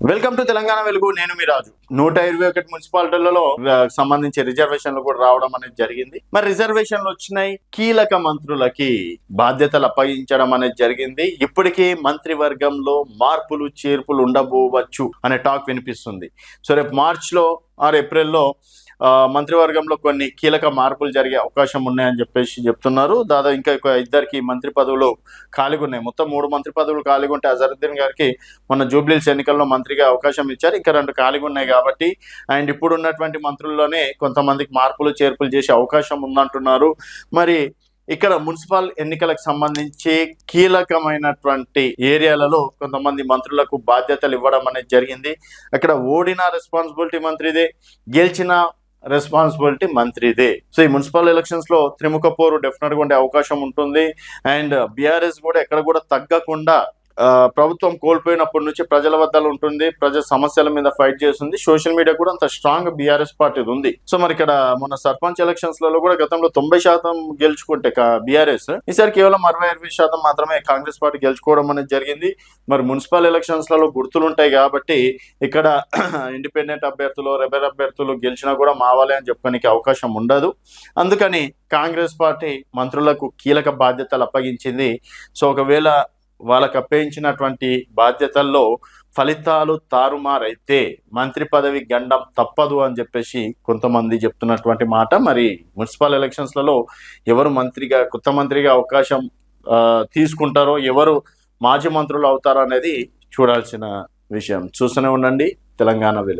Welcome to Telangana వెలుగు. నేను మీ రాజు. 121 మున్సిపాలిటీలలో సంబంధించి రిజర్వేషన్లు కూడా రావడం అనేది జరిగింది. మరి రిజర్వేషన్లు వచ్చినాయి, కీలక మంత్రులకి బాధ్యతలు అప్పగించడం అనేది జరిగింది. ఇప్పటికీ మంత్రివర్గంలో మార్పులు చేర్పులు ఉండబోవచ్చు అనే టాక్ వినిపిస్తుంది. సో రేపు మార్చ్లో ఆర్ ఏప్రిల్లో మంత్రివర్గంలో కొన్ని కీలక మార్పులు జరిగే అవకాశం ఉన్నాయని చెప్పేసి చెప్తున్నారు. దాదాపు ఇంకా ఇద్దరికి మంత్రి పదవులు ఖాళీగా ఉన్నాయి. మొత్తం 3 మంత్రి పదవులు ఖాళీగా ఉంటే అజరుద్దీన్ గారికి మొన్న జూబ్లీహిల్స్ ఎన్నికల్లో మంత్రిగా అవకాశం ఇచ్చారు. ఇంకా 2 ఖాళీగా ఉన్నాయి కాబట్టి అండ్ ఇప్పుడు ఉన్నటువంటి మంత్రుల్లోనే కొంతమందికి మార్పులు చేర్పులు చేసే అవకాశం ఉందంటున్నారు. మరి ఇక్కడ మున్సిపల్ ఎన్నికలకు సంబంధించి కీలకమైనటువంటి ఏరియాలలో కొంతమంది మంత్రులకు బాధ్యతలు ఇవ్వడం అనేది జరిగింది. అక్కడ ఓడిన రెస్పాన్సిబిలిటీ మంత్రిదే, గెలిచిన రెస్పాన్సిబిలిటీ మంత్రిదే. సో ఈ మున్సిపల్ ఎలక్షన్స్ లో త్రిముఖ పోరు డెఫినెట్ గా ఉండే అవకాశం ఉంటుంది. అండ్ బీఆర్ఎస్ కూడా ఎక్కడ కూడా తగ్గకుండా ప్రభుత్వం కోల్పోయినప్పటి నుంచి ప్రజల వద్దలు ఉంటుంది, ప్రజల సమస్యల మీద ఫైట్ చేస్తుంది. సోషల్ మీడియా కూడా అంత స్ట్రాంగ్ బీఆర్ఎస్ పార్టీ ఉంది. సో మరి ఇక్కడ మన సర్పంచ్ ఎలక్షన్స్ లలో కూడా గతంలో 90% గెలుచుకుంటే బీఆర్ఎస్, ఈసారి కేవలం 60-20% మాత్రమే కాంగ్రెస్ పార్టీ గెలుచుకోవడం అనేది జరిగింది. మరి మున్సిపల్ ఎలక్షన్స్ లలో గుర్తులు ఉంటాయి కాబట్టి ఇక్కడ ఇండిపెండెంట్ అభ్యర్థులు, రెబెల్ అభ్యర్థులు గెలిచినా కూడా మావాలే అని చెప్పుకోనికి అవకాశం ఉండదు. అందుకని కాంగ్రెస్ పార్టీ మంత్రులకు కీలక బాధ్యతలు అప్పగించింది. సో ఒకవేళ వాళ్ళకు అప్పగించినటువంటి బాధ్యతల్లో ఫలితాలు తారుమారైతే మంత్రి పదవి గండం తప్పదు అని చెప్పేసి కొంతమంది చెప్తున్నటువంటి మాట. మరి మున్సిపల్ ఎలక్షన్స్లలో ఎవరు కొత్త మంత్రిగా అవకాశం తీసుకుంటారో, ఎవరు మాజీ మంత్రులు అవుతారో అనేది చూడాల్సిన విషయం. చూస్తూనే ఉండండి తెలంగాణ వెలుగు.